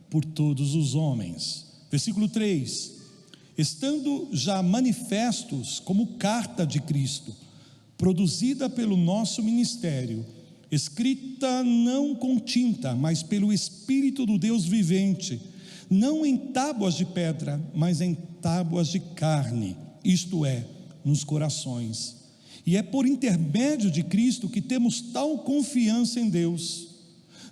por todos os homens. Versículo 3: estando já manifestos como carta de Cristo, produzida pelo nosso ministério, escrita não com tinta, mas pelo Espírito do Deus vivente, não em tábuas de pedra, mas em tábuas de carne, isto é, nos corações. E é por intermédio de Cristo que temos tal confiança em Deus.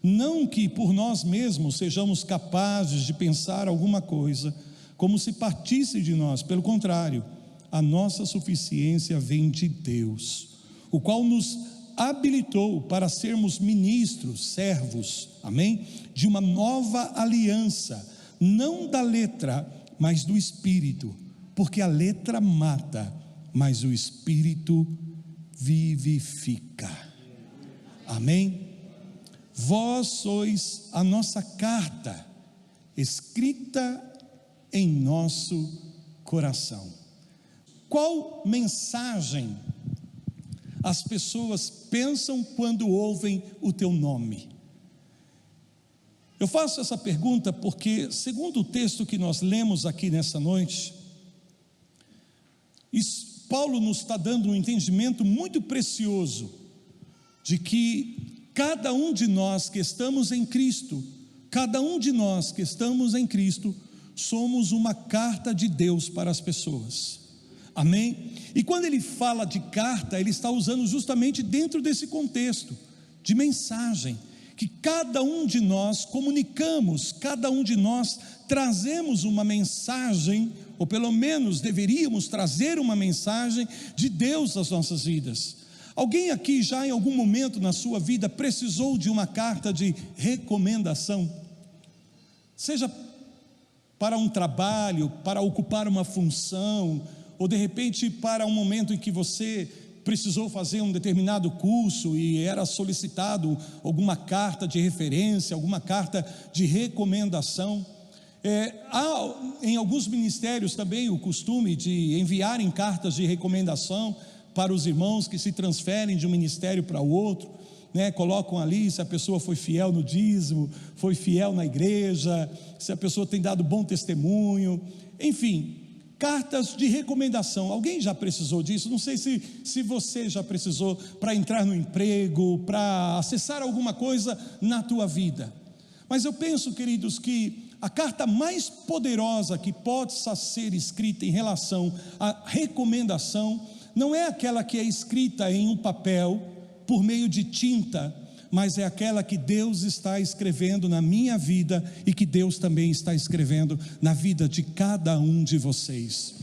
Não que por nós mesmos sejamos capazes de pensar alguma coisa, como se partisse de nós, pelo contrário, a nossa suficiência vem de Deus, o qual nos habilitou para sermos ministros, servos, amém? De uma nova aliança, não da letra, mas do Espírito, porque a letra mata, mas o Espírito vivifica, amém? Vós sois a nossa carta, escrita em nosso coração. Qual mensagem as pessoas pensam quando ouvem o teu nome? Eu faço essa pergunta porque, segundo o texto que nós lemos aqui nessa noite, Paulo nos está dando um entendimento muito precioso de que cada um de nós que estamos em Cristo, somos uma carta de Deus para as pessoas, amém? E quando ele fala de carta, ele está usando justamente dentro desse contexto de mensagem, que cada um de nós comunicamos, cada um de nós trazemos uma mensagem, ou pelo menos deveríamos trazer uma mensagem de Deus às nossas vidas. Alguém aqui já em algum momento na sua vida precisou de uma carta de recomendação? Seja para um trabalho, para ocupar uma função, ou de repente para um momento em que você precisou fazer um determinado curso e era solicitado alguma carta de referência, alguma carta de recomendação. Há em alguns ministérios também o costume de enviarem cartas de recomendação para os irmãos que se transferem de um ministério para o outro, né? Colocam ali se a pessoa foi fiel no dízimo, foi fiel na igreja, se a pessoa tem dado bom testemunho, enfim, cartas de recomendação. Alguém já precisou disso? Não sei se você já precisou para entrar no emprego, para acessar alguma coisa na tua vida. Mas eu penso, queridos, que a carta mais poderosa que possa ser escrita em relação à recomendação não é aquela que é escrita em um papel por meio de tinta, mas é aquela que Deus está escrevendo na minha vida e que Deus também está escrevendo na vida de cada um de vocês.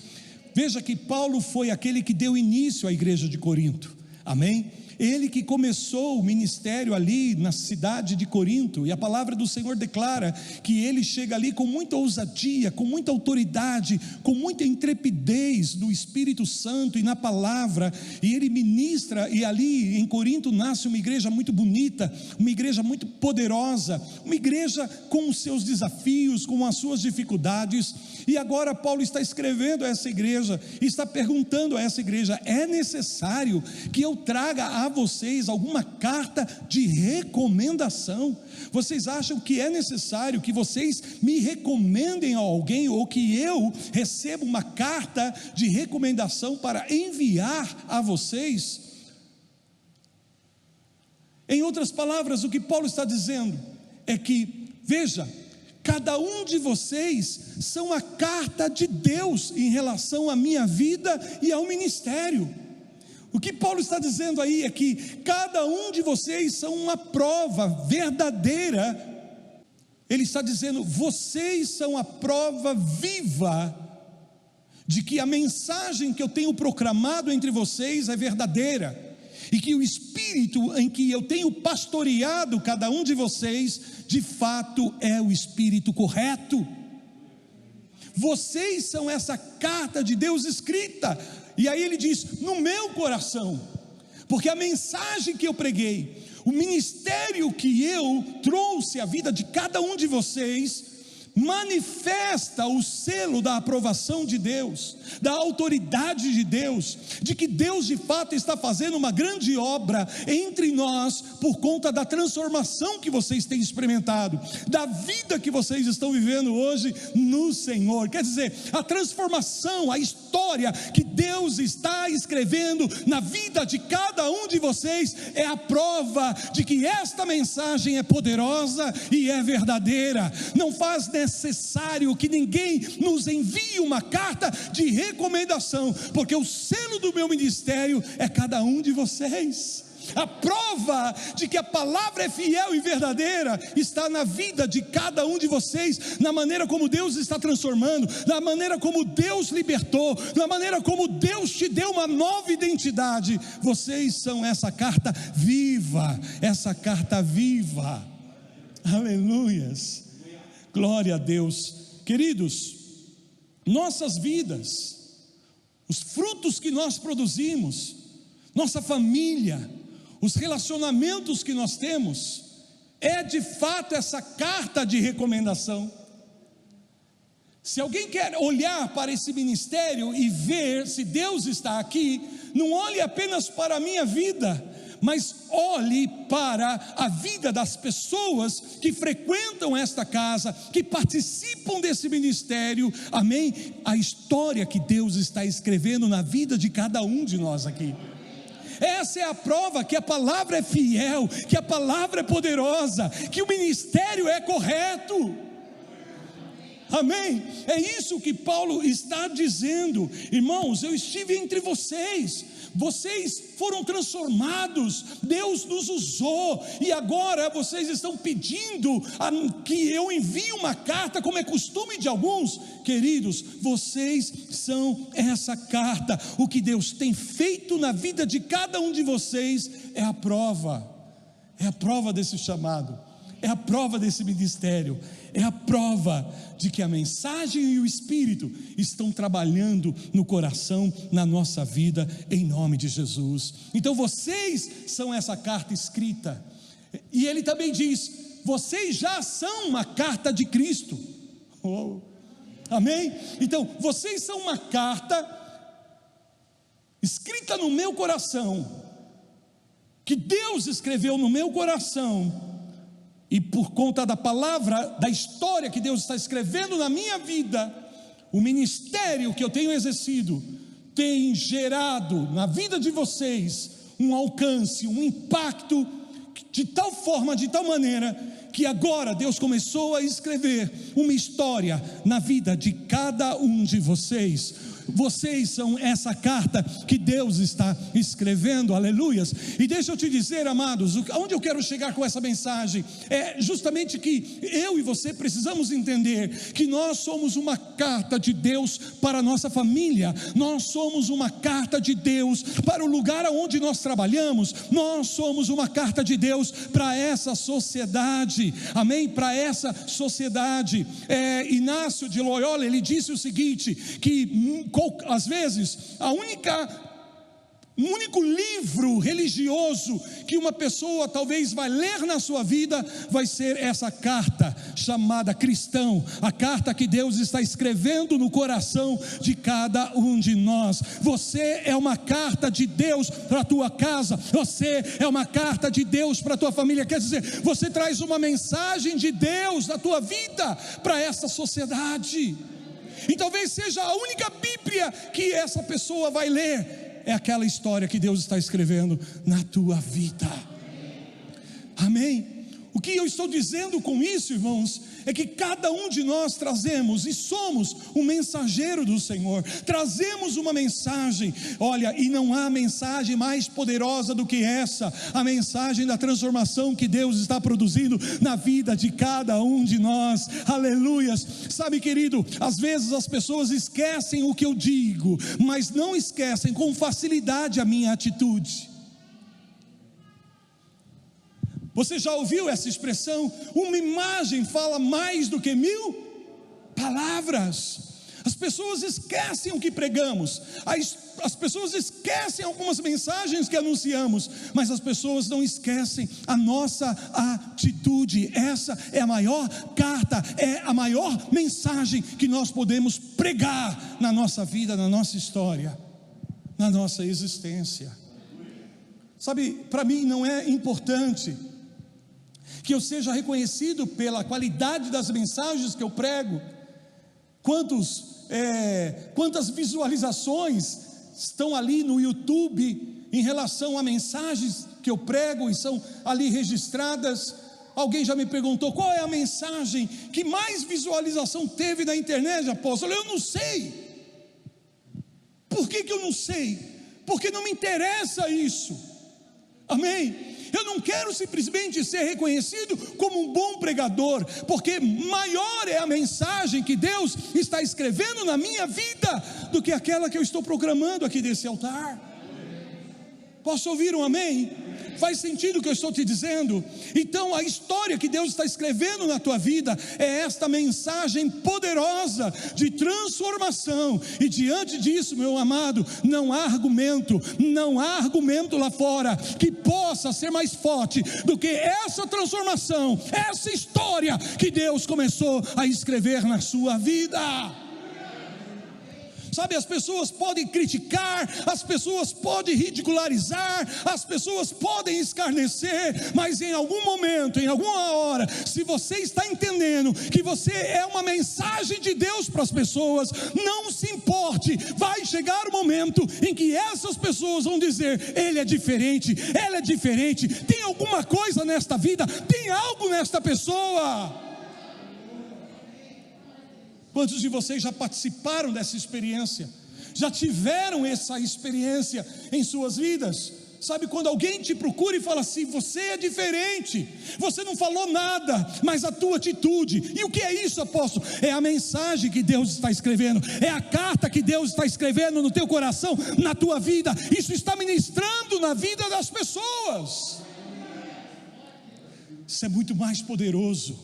Veja que Paulo foi aquele que deu início à igreja de Corinto, amém? Ele que começou o ministério ali na cidade de Corinto, e a palavra do Senhor declara que ele chega ali com muita ousadia, com muita autoridade, com muita intrepidez do Espírito Santo e na palavra, e ele ministra, e ali em Corinto nasce uma igreja muito bonita, uma igreja muito poderosa, uma igreja com os seus desafios, com as suas dificuldades, e agora Paulo está escrevendo a essa igreja, e está perguntando a essa igreja: é necessário que eu traga a vocês alguma carta de recomendação? Vocês acham que é necessário que vocês me recomendem a alguém, ou que eu receba uma carta de recomendação para enviar a vocês? Em outras palavras, o que Paulo está dizendo é que, veja, cada um de vocês são a carta de Deus em relação à minha vida e ao ministério. O que Paulo está dizendo aí é que cada um de vocês são uma prova verdadeira. Ele está dizendo: vocês são a prova viva de que a mensagem que eu tenho proclamado entre vocês é verdadeira, e que o Espírito em que eu tenho pastoreado cada um de vocês, de fato é o Espírito correto. Vocês são essa carta de Deus escrita. E aí ele diz: no meu coração, porque a mensagem que eu preguei, o ministério que eu trouxe à vida de cada um de vocês, manifesta o selo da aprovação de Deus, da autoridade de Deus, de que Deus de fato está fazendo uma grande obra entre nós, por conta da transformação que vocês têm experimentado, da vida que vocês estão vivendo hoje no Senhor. Quer dizer, a transformação, a história que Deus está escrevendo na vida de cada um de vocês, é a prova de que esta mensagem é poderosa e é verdadeira. Não faz necessário que ninguém nos envie uma carta de recomendação, porque o selo do meu ministério é cada um de vocês. A prova de que a palavra é fiel e verdadeira está na vida de cada um de vocês, na maneira como Deus está transformando, na maneira como Deus libertou, na maneira como Deus te deu uma nova identidade. Vocês são essa carta viva, essa carta viva. Aleluias, glória a Deus. Queridos, nossas vidas, os frutos que nós produzimos, nossa família, os relacionamentos que nós temos, é de fato essa carta de recomendação. Se alguém quer olhar para esse ministério e ver se Deus está aqui, não olhe apenas para a minha vida, mas olhe para a vida das pessoas que frequentam esta casa, que participam desse ministério, amém? A história que Deus está escrevendo na vida de cada um de nós aqui. Essa é a prova que a palavra é fiel, que a palavra é poderosa, que o ministério é correto. Amém? É isso que Paulo está dizendo. Irmãos, eu estive entre vocês, vocês foram transformados, Deus nos usou, e agora vocês estão pedindo que eu envie uma carta, como é costume de alguns. Queridos, vocês são essa carta. O que Deus tem feito na vida de cada um de vocês é a prova desse chamado, é a prova desse ministério, é a prova de que a mensagem e o Espírito estão trabalhando no coração, na nossa vida, em nome de Jesus. Então vocês são essa carta escrita, e ele também diz: vocês já são uma carta de Cristo. Oh, amém? Então vocês são uma carta escrita no meu coração, que Deus escreveu no meu coração, e por conta da palavra, da história que Deus está escrevendo na minha vida, o ministério que eu tenho exercido tem gerado na vida de vocês um alcance, um impacto, de tal forma, de tal maneira, que agora Deus começou a escrever uma história na vida de cada um de vocês. Vocês são essa carta que Deus está escrevendo, aleluias. E deixa eu te dizer, amados, aonde eu quero chegar com essa mensagem é justamente que eu e você precisamos entender que nós somos uma carta de Deus para a nossa família, nós somos uma carta de Deus para o lugar onde nós trabalhamos, nós somos uma carta de Deus para essa sociedade, amém? Para essa sociedade. Inácio de Loyola, ele disse o seguinte, que às vezes o único livro religioso que uma pessoa talvez vai ler na sua vida vai ser essa carta chamada cristão, a carta que Deus está escrevendo no coração de cada um de nós. Você é uma carta de Deus para a tua casa, você é uma carta de Deus para a tua família. Quer dizer, você traz uma mensagem de Deus na tua vida para essa sociedade. E talvez seja a única Bíblia que essa pessoa vai ler, é aquela história que Deus está escrevendo na tua vida. Amém? O que eu estou dizendo com isso, irmãos, é que cada um de nós trazemos e somos um mensageiro do Senhor, trazemos uma mensagem. Olha, e não há mensagem mais poderosa do que essa, a mensagem da transformação que Deus está produzindo na vida de cada um de nós, aleluias. Sabe, querido, às vezes as pessoas esquecem o que eu digo, mas não esquecem com facilidade a minha atitude. Você já ouviu essa expressão? Uma imagem fala mais do que 1000 palavras. As pessoas esquecem o que pregamos, as pessoas esquecem algumas mensagens que anunciamos, mas as pessoas não esquecem a nossa atitude. Essa é a maior carta, é a maior mensagem que nós podemos pregar na nossa vida, na nossa história, na nossa existência. Sabe, para mim não é importante que eu seja reconhecido pela qualidade das mensagens que eu prego, quantas visualizações estão ali no YouTube em relação a mensagens que eu prego e são ali registradas. Alguém já me perguntou qual é a mensagem que mais visualização teve na internet, apóstolo? Eu não sei. Por que eu não sei? Porque não me interessa isso. Amém? Eu não quero simplesmente ser reconhecido como um bom pregador, porque maior é a mensagem que Deus está escrevendo na minha vida do que aquela que eu estou proclamando aqui desse altar. Posso ouvir um amém? Faz sentido o que eu estou te dizendo? Então a história que Deus está escrevendo na tua vida é esta mensagem poderosa de transformação, e diante disso, meu amado, não há argumento lá fora que possa ser mais forte do que essa transformação, essa história que Deus começou a escrever na sua vida. Sabe, as pessoas podem criticar, as pessoas podem ridicularizar, as pessoas podem escarnecer, mas em algum momento, em alguma hora, se você está entendendo que você é uma mensagem de Deus para as pessoas, não se importe, vai chegar o momento em que essas pessoas vão dizer: ele é diferente, ela é diferente, tem alguma coisa nesta vida, tem algo nesta pessoa. Quantos de vocês já participaram dessa experiência? Já tiveram essa experiência em suas vidas? Sabe, quando alguém te procura e fala assim: você é diferente, você não falou nada, mas a tua atitude. E o que é isso, apóstolo? É a mensagem que Deus está escrevendo, é a carta que Deus está escrevendo no teu coração, na tua vida. Isso está ministrando na vida das pessoas. Isso é muito mais poderoso,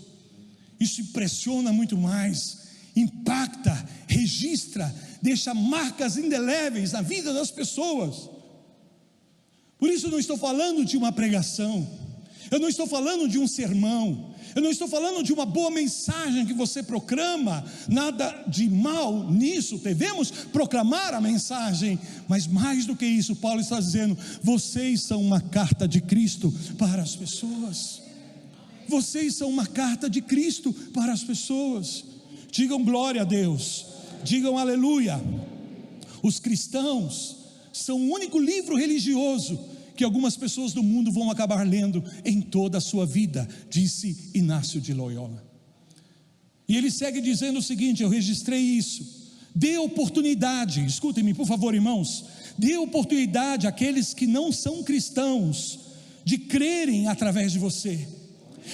isso impressiona muito mais, impacta, registra, deixa marcas indeléveis na vida das pessoas. Por isso eu não estou falando de uma pregação, eu não estou falando de um sermão, eu não estou falando de uma boa mensagem que você proclama, nada de mal nisso, devemos proclamar a mensagem, mas mais do que isso, Paulo está dizendo: vocês são uma carta de Cristo para as pessoas. Vocês são uma carta de Cristo para as pessoas. Digam glória a Deus, digam aleluia. Os cristãos são o único livro religioso que algumas pessoas do mundo vão acabar lendo em toda a sua vida, disse Inácio de Loyola. E ele segue dizendo o seguinte: eu registrei isso. Dê oportunidade, escutem-me por favor, irmãos, dê oportunidade àqueles que não são cristãos de crerem através de você,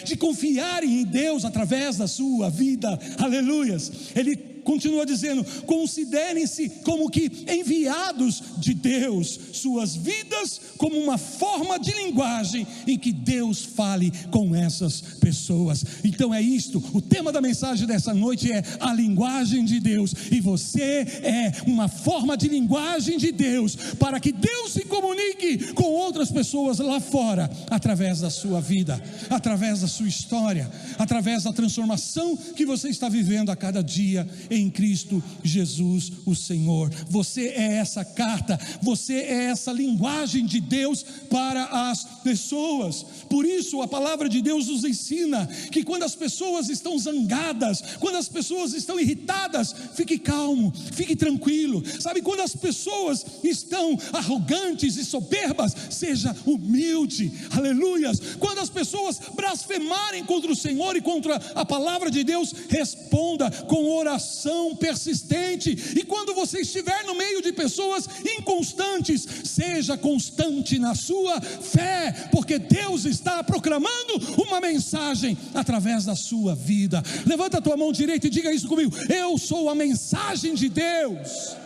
de confiarem em Deus através da sua vida. Aleluias. Ele continua dizendo: considerem-se como que enviados de Deus, suas vidas como uma forma de linguagem em que Deus fale com essas pessoas. Então é isto, o tema da mensagem dessa noite é a linguagem de Deus, e você é uma forma de linguagem de Deus, para que Deus se comunique com outras pessoas lá fora, através da sua vida, através da sua história, através da transformação que você está vivendo a cada dia em Cristo Jesus o Senhor. Você é essa carta, você é essa linguagem de Deus para as pessoas. Por isso a palavra de Deus nos ensina que quando as pessoas estão zangadas, quando as pessoas estão irritadas, fique calmo, fique tranquilo. Sabe, quando as pessoas estão arrogantes e soberbas, seja humilde. Aleluias. Quando as pessoas blasfemarem contra o Senhor e contra a palavra de Deus, responda com oração persistente. E quando você estiver no meio de pessoas inconstantes, seja constante na sua fé, porque Deus está proclamando uma mensagem através da sua vida. Levanta a tua mão direita e diga isso comigo: eu sou a mensagem de Deus,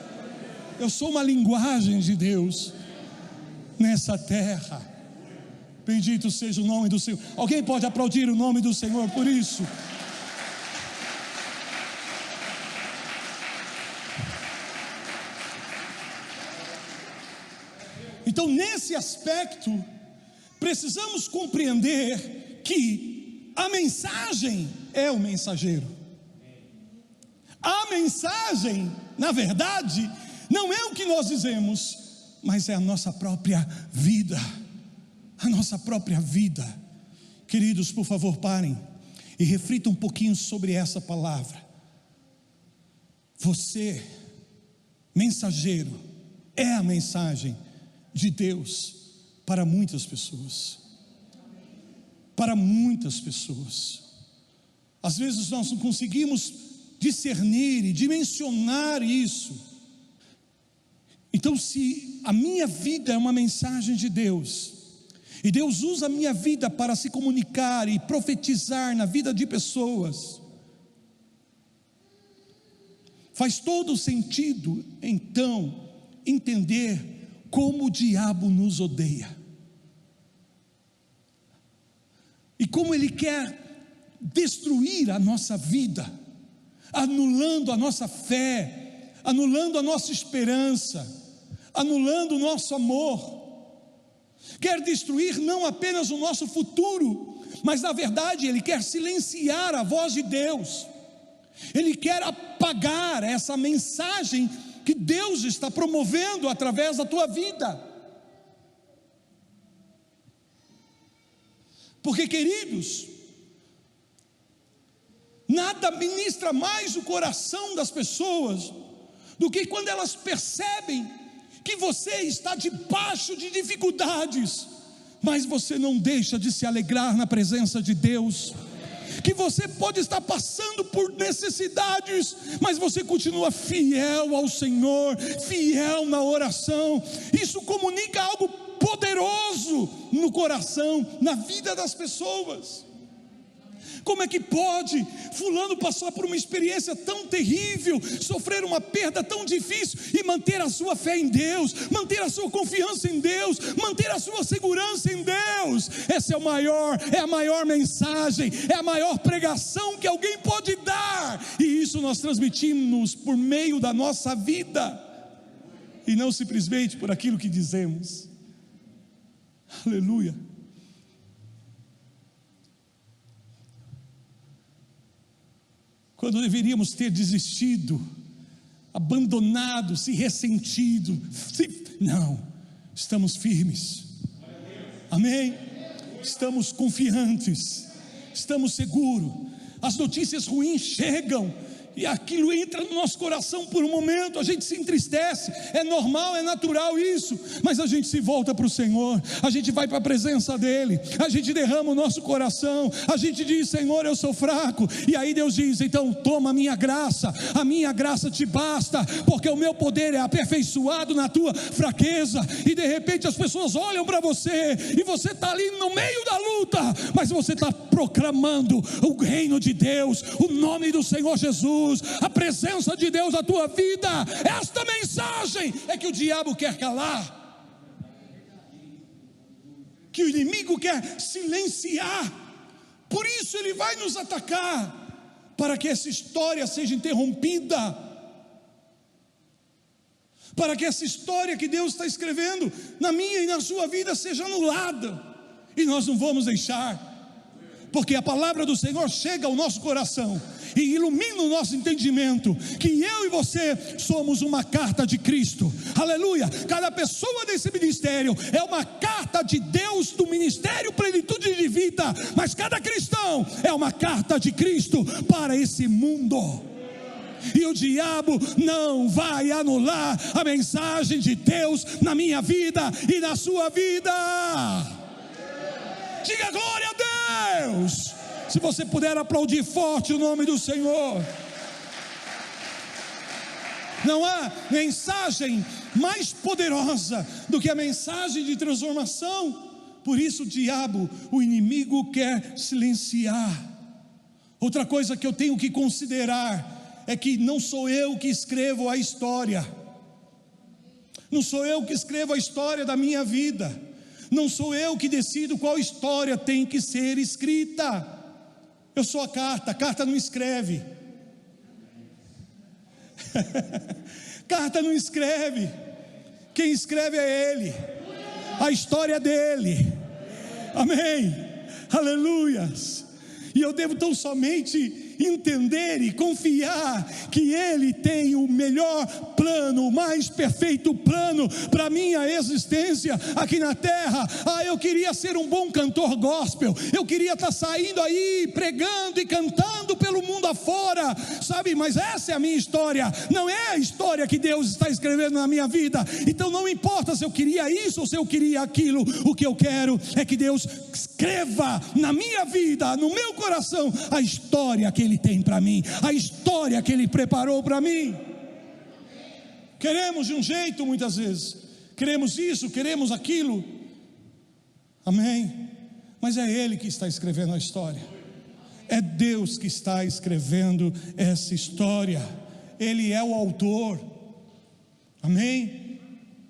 eu sou uma linguagem de Deus nessa terra. Bendito seja o nome do Senhor. Alguém pode aplaudir o nome do Senhor por isso? Então, nesse aspecto, precisamos compreender que a mensagem é o mensageiro. A mensagem, na verdade, não é o que nós dizemos, mas é a nossa própria vida. A nossa própria vida. Queridos, por favor, parem e reflitam um pouquinho sobre essa palavra. Você, mensageiro, é a mensagem de Deus para muitas pessoas. Para muitas pessoas. Às vezes nós não conseguimos discernir e dimensionar isso. Então, se a minha vida é uma mensagem de Deus, e Deus usa a minha vida para se comunicar e profetizar na vida de pessoas, faz todo sentido, então, entender como o diabo nos odeia. E como ele quer destruir a nossa vida, anulando a nossa fé, anulando a nossa esperança, anulando o nosso amor. Quer destruir não apenas o nosso futuro, mas na verdade ele quer silenciar a voz de Deus. Ele quer apagar essa mensagem que Deus está promovendo através da tua vida. Porque, queridos, nada ministra mais o coração das pessoas do que quando elas percebem que você está debaixo de dificuldades, mas você não deixa de se alegrar na presença de Deus. Que você pode estar passando por necessidades, mas você continua fiel ao Senhor, fiel na oração. Isso comunica algo poderoso no coração, na vida das pessoas. Como é que pode fulano passar por uma experiência tão terrível, sofrer uma perda tão difícil e manter a sua fé em Deus, manter a sua confiança em Deus, manter a sua segurança em Deus? Essa é a maior mensagem, é a maior pregação que alguém pode dar, e isso nós transmitimos por meio da nossa vida, e não simplesmente por aquilo que dizemos. Aleluia. Quando deveríamos ter desistido, abandonado, se ressentido, não, estamos firmes, amém? Estamos confiantes, estamos seguros. As notícias ruins chegam, e aquilo entra no nosso coração por um momento, a gente se entristece, é normal, é natural isso, mas a gente se volta para o Senhor, a gente vai para a presença dEle, a gente derrama o nosso coração, a gente diz: Senhor, eu sou fraco, e aí Deus diz: então toma a minha graça te basta, porque o meu poder é aperfeiçoado na tua fraqueza. E de repente as pessoas olham para você, e você está ali no meio da luta, mas você está proclamando o reino de Deus, o nome do Senhor Jesus, a presença de Deus na tua vida. Esta mensagem é que o diabo quer calar, que o inimigo quer silenciar. Por isso ele vai nos atacar, para que essa história seja interrompida, para que essa história que Deus está escrevendo na minha e na sua vida seja anulada. E nós não vamos deixar, porque a palavra do Senhor chega ao nosso coração e ilumina o nosso entendimento, que eu e você somos uma carta de Cristo, aleluia. Cada pessoa desse ministério é uma carta de Deus, do ministério Plenitude de Vida, mas cada cristão é uma carta de Cristo para esse mundo, e o diabo não vai anular a mensagem de Deus na minha vida e na sua vida. Diga glória a Deus. Se você puder aplaudir forte o nome do Senhor. Não há mensagem mais poderosa do que a mensagem de transformação. Por isso o diabo, o inimigo, quer silenciar. Outra coisa que eu tenho que considerar é que não sou eu que escrevo a história. Não sou eu que escrevo a história da minha vida. Não sou eu que decido qual história tem que ser escrita. Eu sou a carta não escreve. Carta não escreve. Quem escreve é Ele. a história dele. Amém, aleluias. E eu devo tão somente entender e confiar que Ele tem o melhor plano, o mais perfeito plano para a minha existência aqui na terra. Eu queria ser um bom cantor gospel, eu queria estar saindo aí pregando e cantando pelo mundo afora, sabe, mas essa é a minha história, não é a história que Deus está escrevendo na minha vida. Então não importa se eu queria isso ou se eu queria aquilo, o que eu quero é que Deus escreva na minha vida, no meu coração, a história que Ele tem para mim, a história que Ele preparou para mim. Queremos de um jeito, muitas vezes queremos isso, queremos aquilo, amém, mas é Ele que está escrevendo a história, é Deus que está escrevendo essa história, Ele é o autor, amém.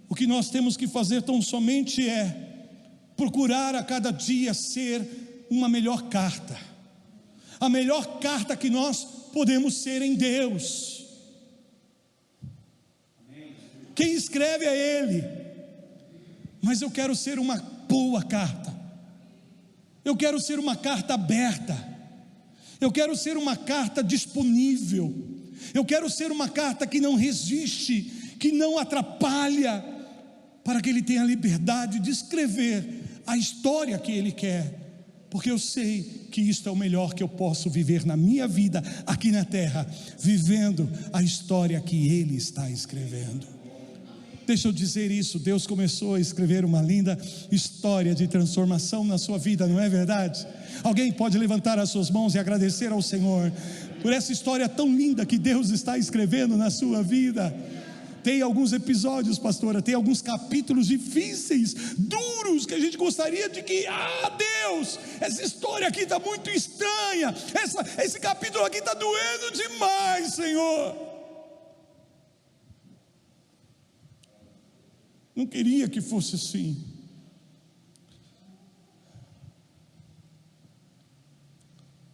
O que nós temos que fazer tão somente é procurar a cada dia ser uma melhor carta, a melhor carta que nós podemos ser em Deus. Quem escreve é Ele, mas eu quero ser uma boa carta, eu quero ser uma carta aberta, eu quero ser uma carta disponível, eu quero ser uma carta que não resiste, que não atrapalha, para que Ele tenha liberdade de escrever a história que Ele quer, porque eu sei que isto é o melhor que eu posso viver na minha vida aqui na terra, vivendo a história que Ele está escrevendo. Deixa eu dizer isso, Deus começou a escrever uma linda história de transformação na sua vida, não é verdade? Alguém pode levantar as suas mãos e agradecer ao Senhor por essa história tão linda que Deus está escrevendo na sua vida. Tem alguns episódios, pastora, tem alguns capítulos difíceis, duros, que a gente gostaria de que, Deus, essa história aqui está muito estranha, esse capítulo aqui está doendo demais, Senhor. Não queria que fosse assim.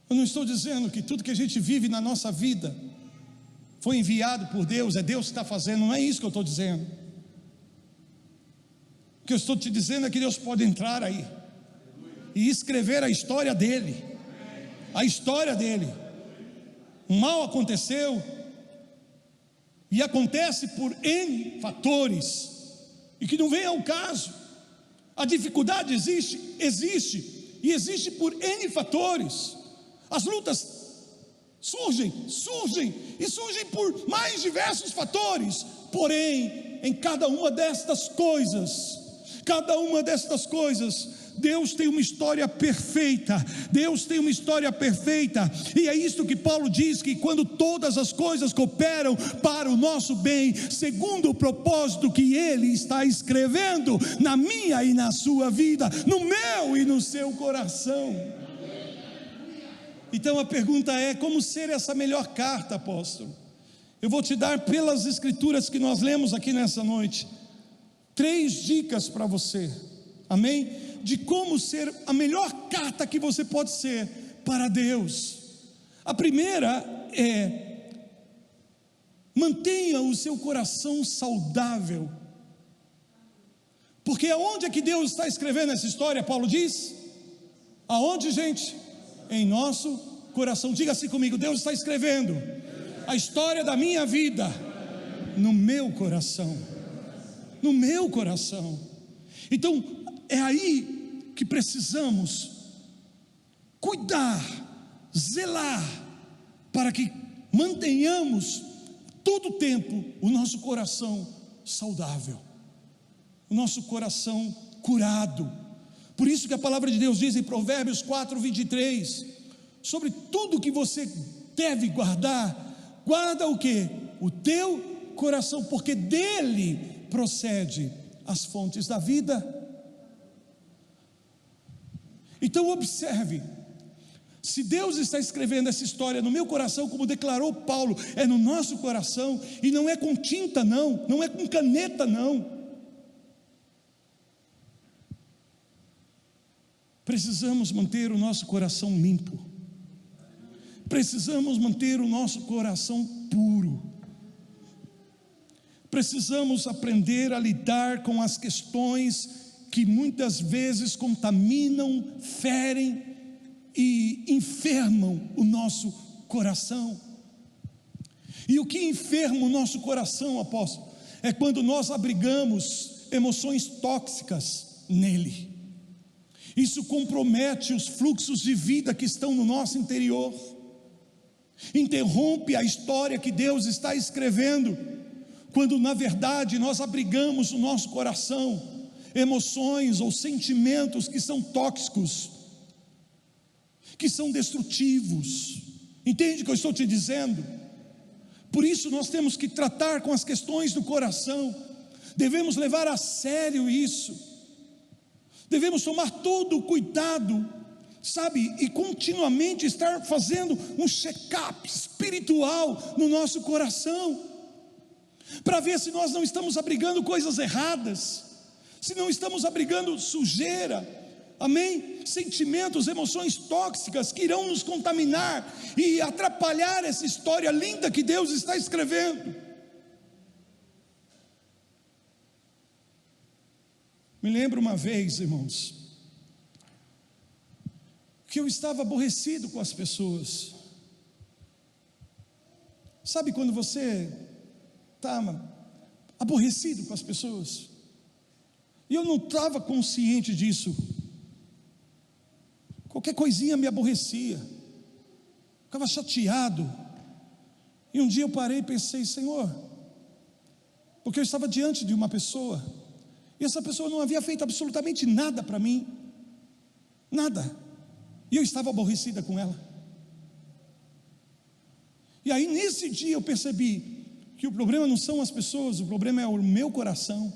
Eu não estou dizendo que tudo que a gente vive na nossa vida foi enviado por Deus, é Deus que está fazendo, não é isso que eu estou dizendo. O que eu estou te dizendo é que Deus pode entrar aí e escrever a história dele, a história dele. Um mal aconteceu e acontece por N fatores, e que não vem ao caso. A dificuldade existe e existe por N fatores. As lutas surgem por mais diversos fatores, porém, em cada uma destas coisas, Deus tem uma história perfeita, e é isto que Paulo diz, que quando todas as coisas cooperam para o nosso bem, segundo o propósito que Ele está escrevendo na minha e na sua vida, no meu e no seu coração. Então a pergunta é: como ser essa melhor carta, apóstolo? Eu vou te dar, pelas escrituras que nós lemos aqui nessa noite, 3 dicas para você, amém? De como ser a melhor carta que você pode ser para Deus. A primeira é: mantenha o seu coração saudável, porque aonde é que Deus está escrevendo essa história? Paulo diz, aonde, gente? Em nosso coração. Diga assim comigo: Deus está escrevendo a história da minha vida no meu coração, no meu coração. Então é aí que precisamos cuidar, zelar, para que mantenhamos todo o tempo o nosso coração saudável, o nosso coração curado. Por isso que a palavra de Deus diz em Provérbios 4:23, sobre tudo que você deve guardar, guarda o que? O teu coração, porque dele procede as fontes da vida. Então observe, se Deus está escrevendo essa história no meu coração, como declarou Paulo, é no nosso coração, e não é com tinta não é com caneta não. Precisamos manter o nosso coração limpo, precisamos manter o nosso coração puro, precisamos aprender a lidar com as questões que muitas vezes contaminam, ferem e enfermam o nosso coração. E o que enferma o nosso coração, apóstolo, é quando nós abrigamos emoções tóxicas nele. Isso compromete os fluxos de vida que estão no nosso interior, interrompe a história que Deus está escrevendo, quando na verdade nós abrigamos no nosso coração emoções ou sentimentos que são tóxicos, que são destrutivos. Entende o que eu estou te dizendo? Por isso nós temos que tratar com as questões do coração, devemos levar a sério isso, devemos tomar todo o cuidado, sabe, e continuamente estar fazendo um check-up espiritual no nosso coração, para ver se nós não estamos abrigando coisas erradas, se não estamos abrigando sujeira, amém? Sentimentos, emoções tóxicas que irão nos contaminar e atrapalhar essa história linda que Deus está escrevendo. Me lembro uma vez, irmãos, que eu estava aborrecido com as pessoas. Sabe quando você está aborrecido com as pessoas? E eu não estava consciente disso. Qualquer coisinha me aborrecia, ficava chateado. E um dia eu parei e pensei: Senhor, porque eu estava diante de uma pessoa, e essa pessoa não havia feito absolutamente nada para mim, nada, e eu estava aborrecida com ela. E aí nesse dia eu percebi que o problema não são as pessoas, o problema é o meu coração.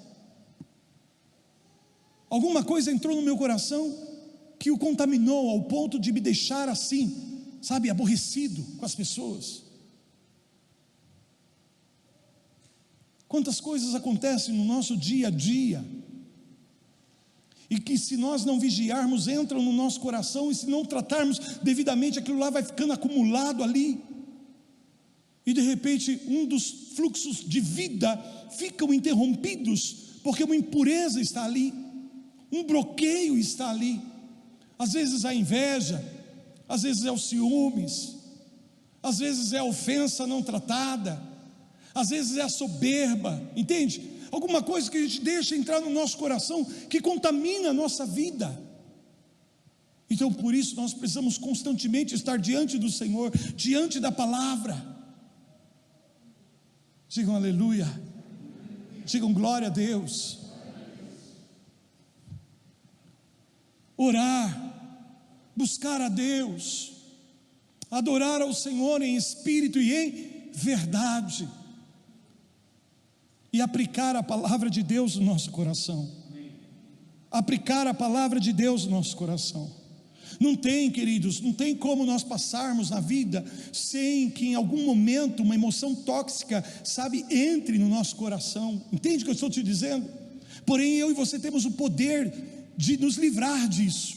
Alguma coisa entrou no meu coração que o contaminou ao ponto de me deixar assim, sabe, aborrecido com as pessoas. Quantas coisas acontecem no nosso dia a dia, e que se nós não vigiarmos, entram no nosso coração, e se não tratarmos devidamente, aquilo lá vai ficando acumulado ali, e de repente um dos fluxos de vida ficam interrompidos, porque uma impureza está ali, um bloqueio está ali. Às vezes a inveja, às vezes é o ciúmes, às vezes é a ofensa não tratada, às vezes é a soberba, entende? Alguma coisa que a gente deixa entrar no nosso coração, que contamina a nossa vida. Então por isso nós precisamos constantemente estar diante do Senhor, diante da palavra. Digam aleluia, digam glória a Deus. Orar, buscar a Deus, adorar ao Senhor em espírito e em verdade, e aplicar a palavra de Deus no nosso coração, aplicar a palavra de Deus no nosso coração. Não tem, queridos, não tem como nós passarmos na vida sem que em algum momento uma emoção tóxica, sabe, entre no nosso coração. Entende o que eu estou te dizendo? Porém eu e você temos o poder de nos livrar disso.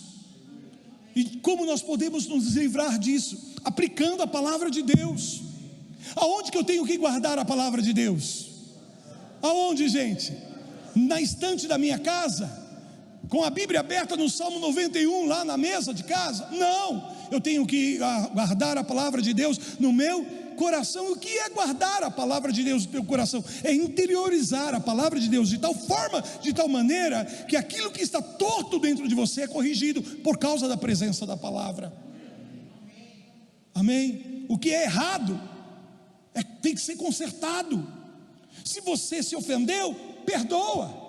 E como nós podemos nos livrar disso? Aplicando a palavra de Deus. Aonde que eu tenho que guardar a palavra de Deus? Aonde, gente? Na estante da minha casa? Com a Bíblia aberta no Salmo 91 lá na mesa de casa? Não, eu tenho que guardar a palavra de Deus no meu coração. E o que é guardar a palavra de Deus no teu coração? É interiorizar a palavra de Deus de tal forma, de tal maneira, que aquilo que está torto dentro de você é corrigido por causa da presença da palavra. Amém? O que é errado tem que ser consertado. Se você se ofendeu, perdoa.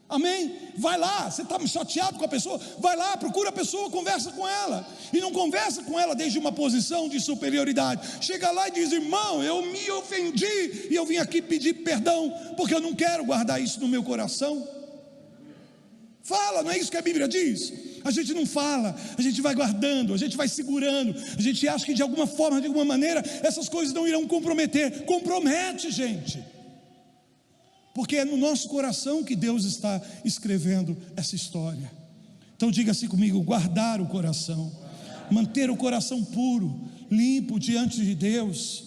Amém? Vai lá, você está chateado com a pessoa, vai lá, procura a pessoa, conversa com ela. E não conversa com ela desde uma posição de superioridade. Chega lá e diz: irmão, eu me ofendi e eu vim aqui pedir perdão, porque eu não quero guardar isso no meu coração. Fala, não é isso que a Bíblia diz? A gente não fala, a gente vai guardando, a gente vai segurando, a gente acha que de alguma forma, de alguma maneira, essas coisas não irão comprometer. Compromete, gente, porque é no nosso coração que Deus está escrevendo essa história. Então diga assim comigo: guardar o coração, manter o coração puro, limpo diante de Deus.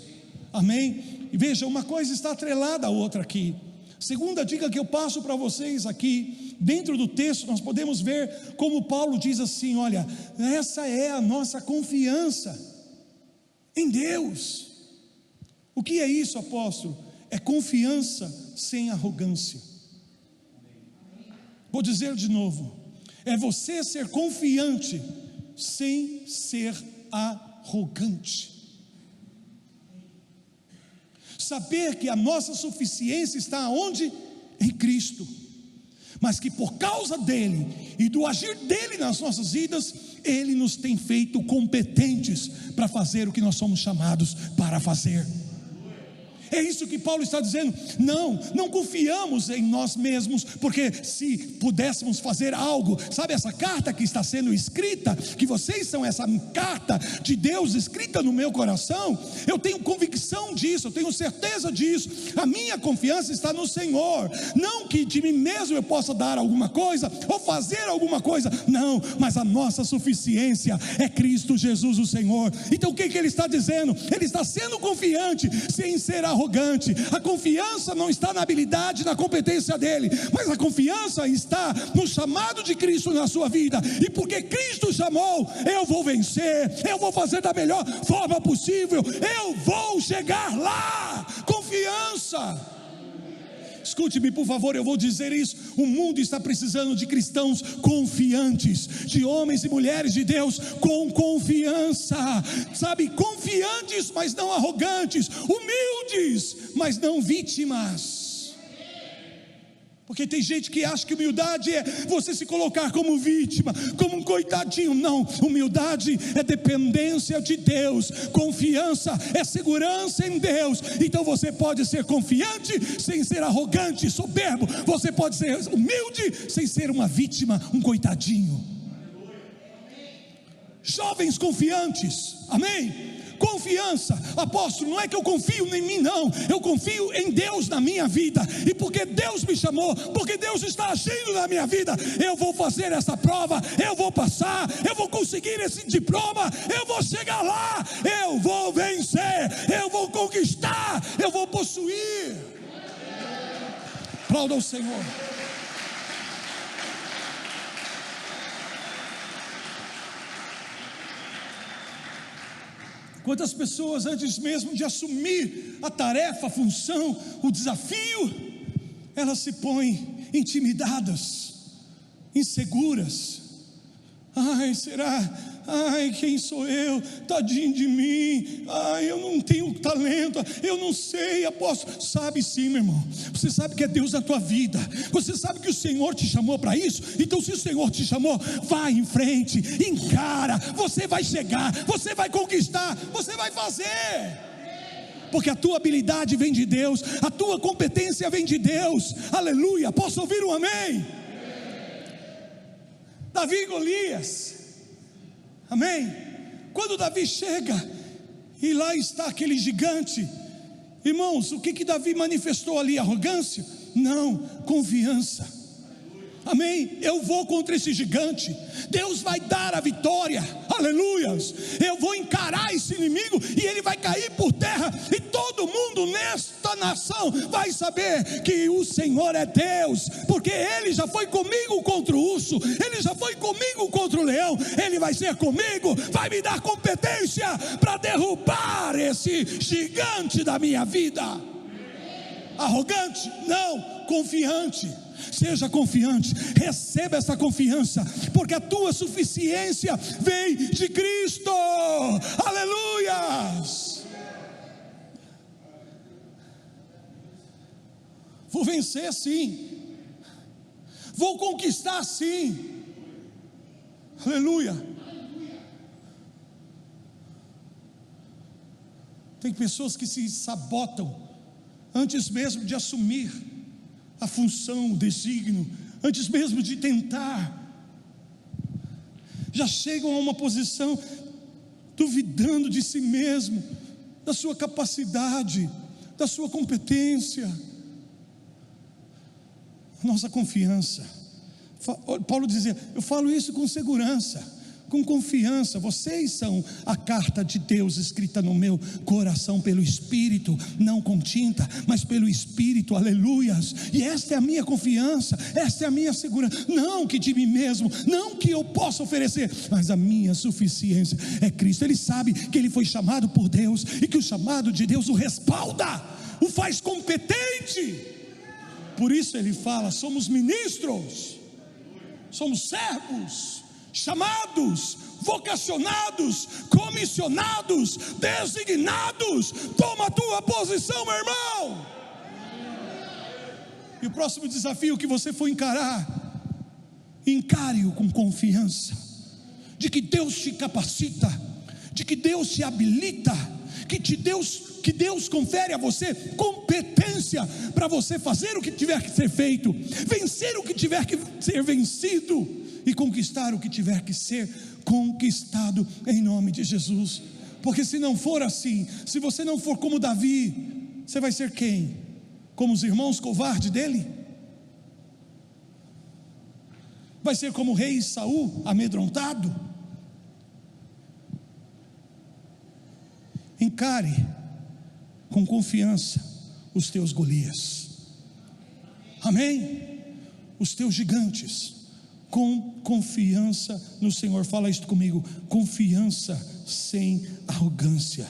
Amém? E veja, uma coisa está atrelada à outra aqui. Segunda dica que eu passo para vocês aqui, dentro do texto nós podemos ver como Paulo diz assim: olha, essa é a nossa confiança em Deus. O que é isso, apóstolo? É confiança sem arrogância. Vou dizer de novo: é você ser confiante sem ser arrogante. Saber que a nossa suficiência está onde? Em Cristo, mas que por causa dele e do agir dele nas nossas vidas, ele nos tem feito competentes para fazer o que nós somos chamados para fazer. É isso que Paulo está dizendo. Não confiamos em nós mesmos, porque se pudéssemos fazer algo, sabe essa carta que está sendo escrita, que vocês são essa carta de Deus escrita no meu coração, eu tenho convicção disso, eu tenho certeza disso. A minha confiança está no Senhor, não que de mim mesmo eu possa dar alguma coisa, ou fazer alguma coisa, não, mas a nossa suficiência é Cristo Jesus o Senhor. Então o que ele está dizendo? Ele está sendo confiante sem ser arrogante. A confiança não está na habilidade, na competência dele, mas a confiança está no chamado de Cristo na sua vida. E porque Cristo chamou, eu vou vencer, eu vou fazer da melhor forma possível, eu vou chegar lá. Confiança. Escute-me, por favor, eu vou dizer isso. O mundo está precisando de cristãos confiantes, de homens e mulheres de Deus com confiança, sabe, confiantes, mas não arrogantes, humildes, mas não vítimas. Porque tem gente que acha que humildade é você se colocar como vítima, como um coitadinho. Não, humildade é dependência de Deus, confiança é segurança em Deus. Então você pode ser confiante sem ser arrogante, soberbo. Você pode ser humilde sem ser uma vítima, um coitadinho. Jovens confiantes, amém? Confiança, apóstolo, não é que eu confio em mim, não, eu confio em Deus na minha vida, e porque Deus me chamou, porque Deus está agindo na minha vida, eu vou fazer essa prova, eu vou passar, eu vou conseguir esse diploma, eu vou chegar lá, eu vou vencer, eu vou conquistar, eu vou possuir. Aplauda o Senhor. Quantas pessoas, antes mesmo de assumir a tarefa, a função, o desafio, elas se põem intimidadas, inseguras. Ai, será? Ai, quem sou eu? Tadinho de mim. Ai, eu não tenho talento. Eu não sei, apóstolo. Sabe sim, meu irmão. Você sabe que é Deus na tua vida. Você sabe que o Senhor te chamou para isso. Então se o Senhor te chamou, vai em frente, encara. Você vai chegar, você vai conquistar, você vai fazer. Porque a tua habilidade vem de Deus, a tua competência vem de Deus. Aleluia. Posso ouvir um amém? Davi e Golias. Amém? Quando Davi chega e lá está aquele gigante, irmãos, o que Davi manifestou ali? Arrogância? Não, confiança. Amém? Eu vou contra esse gigante, Deus vai dar a vitória, aleluias. Eu vou encarar esse inimigo e ele vai cair por terra, e todo mundo nesta nação vai saber que o Senhor é Deus, porque ele já foi comigo contra o urso, ele já foi comigo contra o leão, ele vai ser comigo, vai me dar competência para derrubar esse gigante da minha vida. Arrogante? Não, confiante. Seja confiante, receba essa confiança, porque a tua suficiência vem de Cristo. Aleluias. Vou vencer sim, vou conquistar sim. Aleluia. Tem pessoas que se sabotam antes mesmo de assumir a função, o desígnio, antes mesmo de tentar, já chegam a uma posição duvidando de si mesmo, da sua capacidade, da sua competência. Nossa confiança, Paulo dizia, eu falo isso com segurança, com confiança. Vocês são a carta de Deus escrita no meu coração pelo Espírito, não com tinta, mas pelo Espírito, aleluias. E esta é a minha confiança, esta é a minha segurança, não que de mim mesmo, não que eu possa oferecer, mas a minha suficiência é Cristo. Ele sabe que ele foi chamado por Deus, e que o chamado de Deus o respalda, o faz competente. Por isso ele fala: somos ministros, somos servos, chamados, vocacionados, comissionados, designados. Toma a tua posição, meu irmão. E o próximo desafio que você for encarar, encare-o com confiança, de que Deus te capacita, de que Deus te habilita, que Deus confere a você competência para você fazer o que tiver que ser feito, vencer o que tiver que ser vencido e conquistar o que tiver que ser conquistado, em nome de Jesus. Porque se não for assim, se você não for como Davi, você vai ser quem? Como os irmãos covardes dele? Vai ser como o rei Saul, amedrontado? Encare com confiança os teus Golias, amém? Os teus gigantes, com confiança no Senhor. Fala isto comigo: confiança sem arrogância.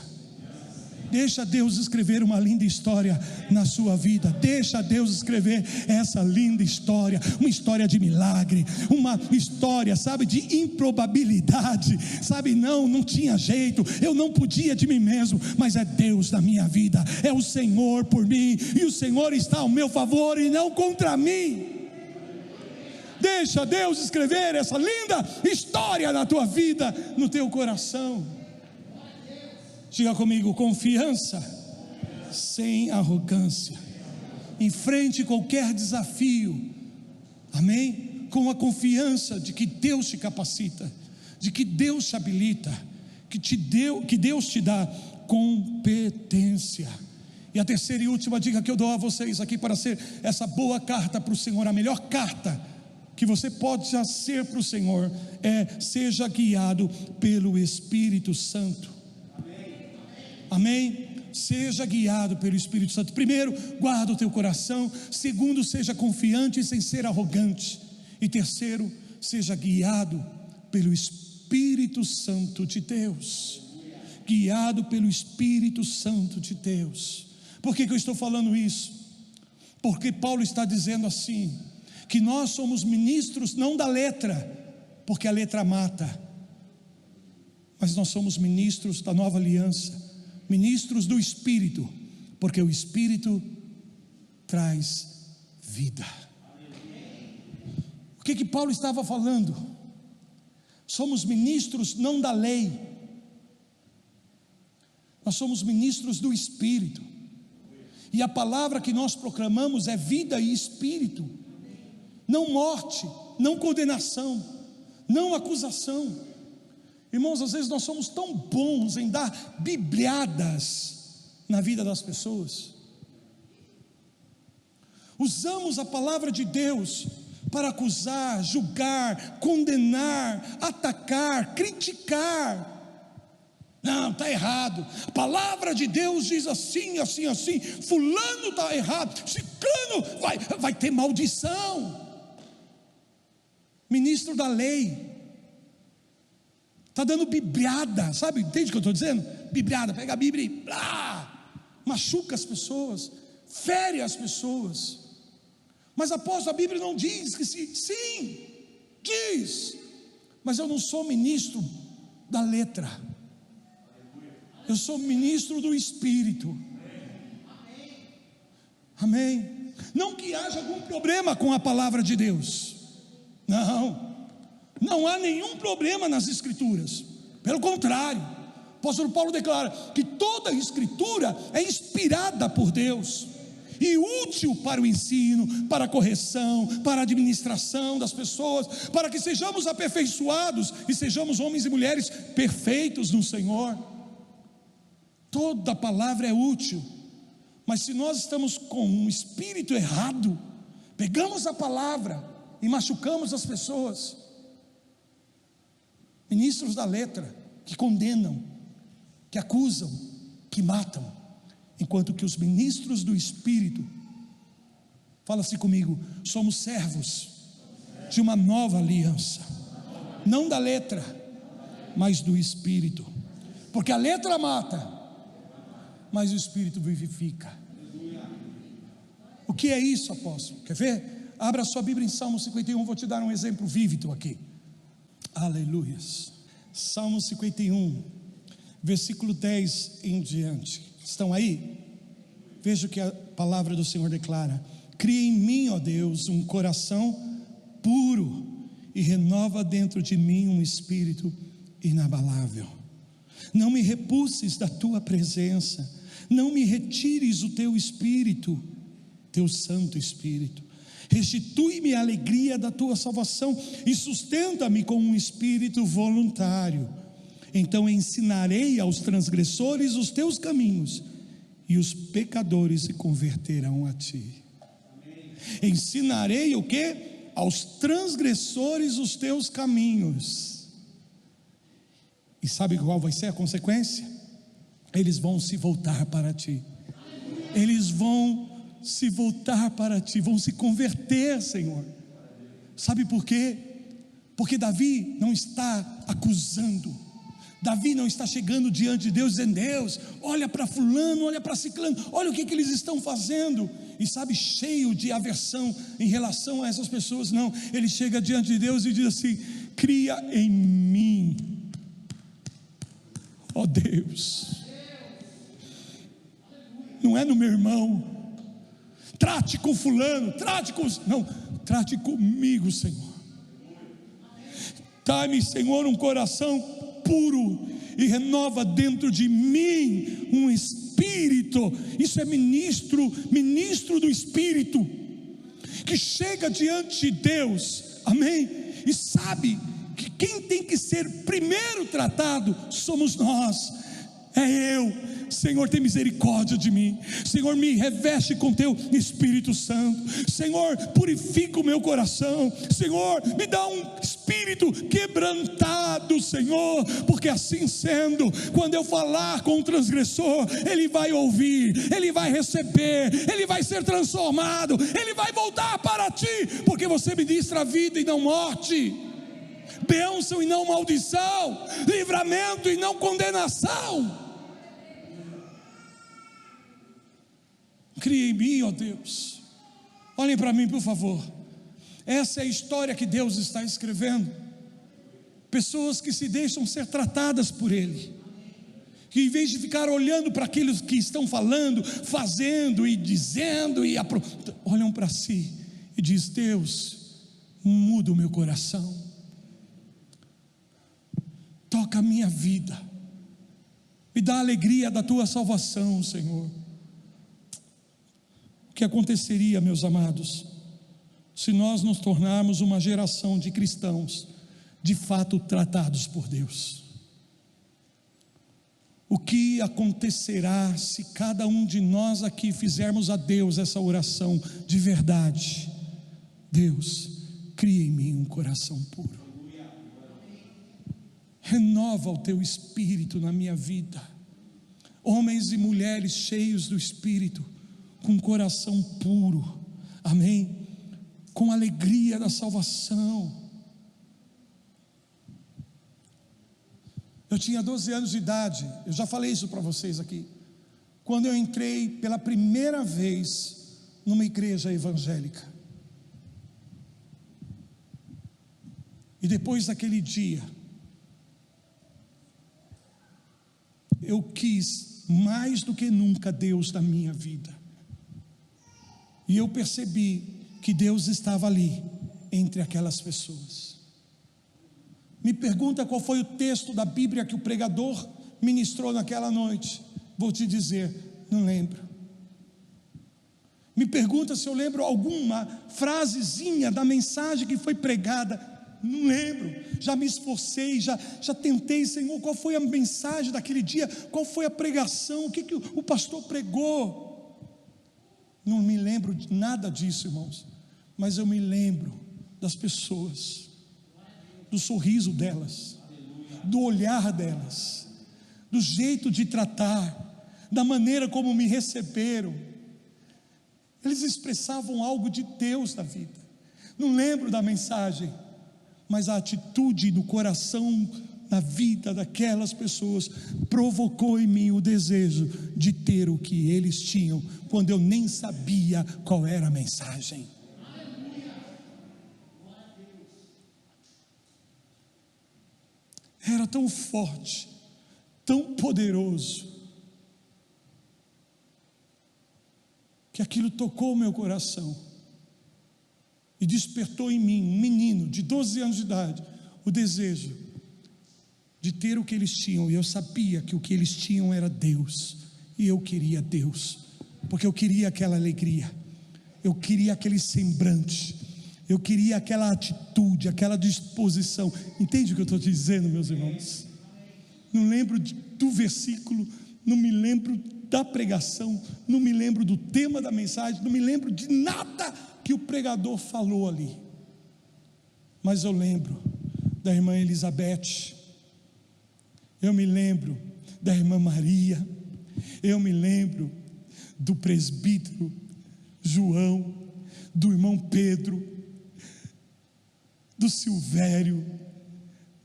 Deixa Deus escrever uma linda história na sua vida. Deixa Deus escrever essa linda história, uma história de milagre, uma história, sabe, de improbabilidade, sabe, não tinha jeito, eu não podia de mim mesmo, mas é Deus na minha vida, é o Senhor por mim, e o Senhor está ao meu favor e não contra mim. Deixa Deus escrever essa linda história na tua vida, no teu coração. Diga comigo: confiança sem arrogância. Enfrente qualquer desafio, amém? Com a confiança de que Deus te capacita, de que Deus te habilita, que Deus te dá competência. E a terceira e última dica que eu dou a vocês aqui para ser essa boa carta para o Senhor, a melhor carta que você pode já ser para o Senhor é: seja guiado pelo Espírito Santo. Amém? Seja guiado pelo Espírito Santo. Primeiro, guarda o teu coração. Segundo, seja confiante sem ser arrogante. E terceiro, seja guiado pelo Espírito Santo de Deus. Guiado pelo Espírito Santo de Deus. Por que eu estou falando isso? Porque Paulo está dizendo assim, que nós somos ministros não da letra, porque a letra mata, mas nós somos ministros da nova aliança, ministros do Espírito, porque o Espírito traz vida. O que Paulo estava falando? Somos ministros não da lei, nós somos ministros do Espírito, e a palavra que nós proclamamos é vida e Espírito, não morte, não condenação, não acusação. Irmãos, às vezes nós somos tão bons em dar bibliadas na vida das pessoas, usamos a palavra de Deus para acusar, julgar, condenar, atacar, criticar. Não, está errado, a palavra de Deus diz assim, assim, assim, fulano está errado, ciclano vai ter maldição. Ministro da lei está dando bibliada, sabe, entende o que eu estou dizendo? Bibliada, pega a Bíblia e machuca as pessoas, fere as pessoas. Mas apóstolo, a Bíblia não diz que sim, diz, mas eu não sou ministro da letra, eu sou ministro do Espírito. Amém? Não que haja algum problema com a palavra de Deus, não há nenhum problema nas Escrituras, pelo contrário, o apóstolo Paulo declara que toda a Escritura é inspirada por Deus e útil para o ensino, para a correção, para a administração das pessoas, para que sejamos aperfeiçoados e sejamos homens e mulheres perfeitos no Senhor. Toda a palavra é útil, mas se nós estamos com um espírito errado, pegamos a palavra e machucamos as pessoas, ministros da letra, que condenam, que acusam, que matam, enquanto que os ministros do Espírito, fala-se comigo, somos servos de uma nova aliança, não da letra, mas do Espírito, porque a letra mata, mas o Espírito vivifica. O que é isso, apóstolo? Quer ver? Abra sua Bíblia em Salmo 51, vou te dar um exemplo vívido aqui. Aleluias. Salmo 51, versículo 10 em diante. Estão aí? Veja o que a palavra do Senhor declara: cria em mim, ó Deus, um coração puro e renova dentro de mim um espírito inabalável. Não me repulses da tua presença, não me retires o teu espírito, teu Santo Espírito. Restitui-me a alegria da tua salvação e sustenta-me com um espírito voluntário. Então ensinarei aos transgressores os teus caminhos, e os pecadores se converterão a ti. Ensinarei o quê? Aos transgressores os teus caminhos. E sabe qual vai ser a consequência? Eles vão se voltar para ti. Eles vão se voltar para ti, vão se converter, Senhor. Sabe por quê? Porque Davi não está acusando, Davi não está chegando diante de Deus dizendo: Deus, olha para fulano, olha para ciclano, olha o que eles estão fazendo, e sabe, cheio de aversão em relação a essas pessoas. Não, ele chega diante de Deus e diz assim: cria em mim, ó Deus, não é no meu irmão, trate com fulano, trate com... Não, trate comigo, Senhor. Dá-me, Senhor, um coração puro e renova dentro de mim um espírito. Isso é ministro do Espírito, que chega diante de Deus, amém? E sabe que quem tem que ser primeiro tratado somos nós, é eu. Senhor, tem misericórdia de mim. Senhor, me reveste com teu Espírito Santo. Senhor, purifica o meu coração. Senhor, me dá um espírito quebrantado, Senhor, porque assim sendo, quando eu falar com o transgressor, ele vai ouvir, ele vai receber, ele vai ser transformado, ele vai voltar para ti, porque você ministra vida e não morte, bênção e não maldição, livramento e não condenação. Cria em mim, ó Deus. Olhem para mim, por favor. Essa é a história que Deus está escrevendo. Pessoas que se deixam ser tratadas por Ele, que em vez de ficar olhando para aqueles que estão falando, fazendo e dizendo, olham para si e diz: Deus, muda o meu coração, toca a minha vida, me dá a alegria da tua salvação, Senhor. O que aconteceria, meus amados, se nós nos tornarmos uma geração de cristãos de fato tratados por Deus? O que acontecerá se cada um de nós aqui fizermos a Deus essa oração de verdade? Deus, cria em mim um coração puro, renova o teu Espírito na minha vida. Homens e mulheres cheios do Espírito, com coração puro, amém? Com alegria da salvação. Eu tinha 12 anos de idade, eu já falei isso para vocês aqui, quando eu entrei pela primeira vez numa igreja evangélica. E depois daquele dia, eu quis mais do que nunca Deus na minha vida. E eu percebi que Deus estava ali, entre aquelas pessoas. Me pergunta qual foi o texto da Bíblia que o pregador ministrou naquela noite. Vou te dizer, não lembro. Me pergunta se eu lembro alguma frasezinha da mensagem que foi pregada. Não lembro. Já me esforcei, já tentei, Senhor, qual foi a mensagem daquele dia? Qual foi a pregação? O que o pastor pregou? Não me lembro de nada disso, irmãos, mas eu me lembro das pessoas, do sorriso delas, do olhar delas, do jeito de tratar, da maneira como me receberam. Eles expressavam algo de Deus na vida. Não lembro da mensagem, mas a atitude do coração na vida daquelas pessoas provocou em mim o desejo de ter o que eles tinham, quando eu nem sabia qual era a mensagem. Era tão forte, tão poderoso, que aquilo tocou o meu coração e despertou em mim, um menino de 12 anos de idade, o desejo de ter o que eles tinham. E eu sabia que o que eles tinham era Deus, e eu queria Deus, porque eu queria aquela alegria, eu queria aquele semblante, eu queria aquela atitude, aquela disposição. Entende o que eu estou te dizendo, meus irmãos? Não lembro do versículo, não me lembro da pregação, não me lembro do tema da mensagem, não me lembro de nada que o pregador falou ali, mas eu lembro da irmã Elizabeth, eu me lembro da irmã Maria, eu me lembro do presbítero João, do irmão Pedro, do Silvério.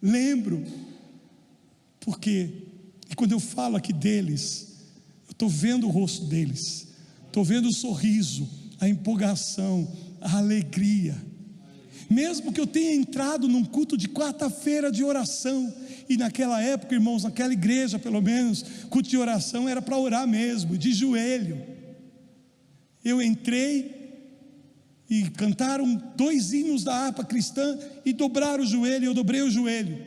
Lembro, porque quando eu falo aqui deles, eu estou vendo o rosto deles, estou vendo o sorriso, a empolgação, a alegria. Mesmo que eu tenha entrado num culto de quarta-feira de oração, e naquela época, irmãos, naquela igreja pelo menos, culto de oração era para orar mesmo, de joelho. Eu entrei e cantaram 2 hinos da harpa cristã e dobraram o joelho, eu dobrei o joelho.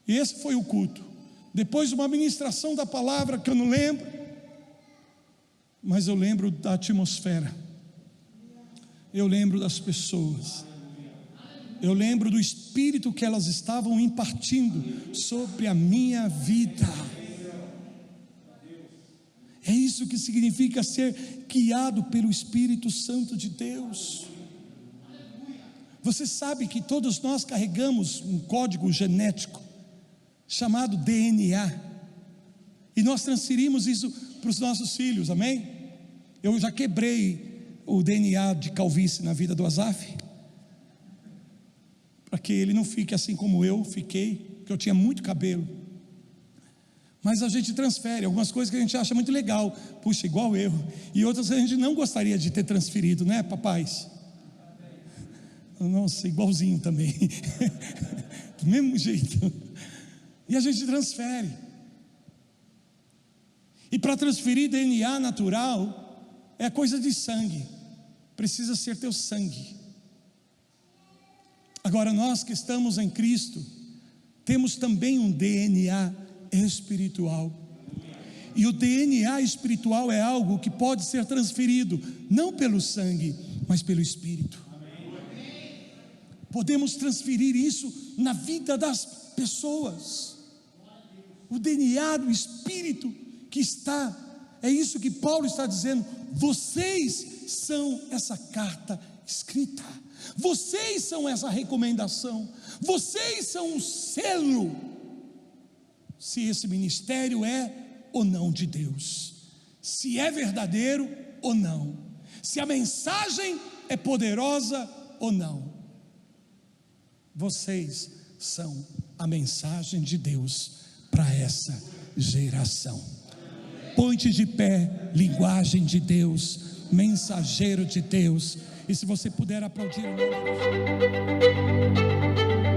E esse foi o culto. Depois de uma ministração da palavra que eu não lembro, mas eu lembro da atmosfera, eu lembro das pessoas, eu lembro do espírito que elas estavam impartindo sobre a minha vida. É isso que significa ser guiado pelo Espírito Santo de Deus. Você sabe que todos nós carregamos um código genético chamado DNA, e nós transferimos isso para os nossos filhos, amém? Eu já quebrei o DNA de calvície na vida do Azaf, para que ele não fique assim como eu fiquei, porque eu tinha muito cabelo. Mas a gente transfere algumas coisas que a gente acha muito legal, puxa, igual eu, e outras a gente não gostaria de ter transferido, né, papais? Nossa, igualzinho também, do mesmo jeito, e a gente transfere. E para transferir DNA natural, é coisa de sangue, precisa ser teu sangue. Agora nós que estamos em Cristo, temos também um DNA espiritual, e o DNA espiritual é algo que pode ser transferido, não pelo sangue, mas pelo Espírito. Podemos transferir isso na vida das pessoas, o DNA do Espírito que está, é isso que Paulo está dizendo, vocês são essa carta escrita, vocês são essa recomendação, vocês são um selo, se esse ministério é ou não de Deus, se é verdadeiro ou não, se a mensagem é poderosa ou não. Vocês são a mensagem de Deus para essa geração. Ponte de pé, linguagem de Deus, mensageiro de Deus. E se você puder aplaudir o nome de Deus.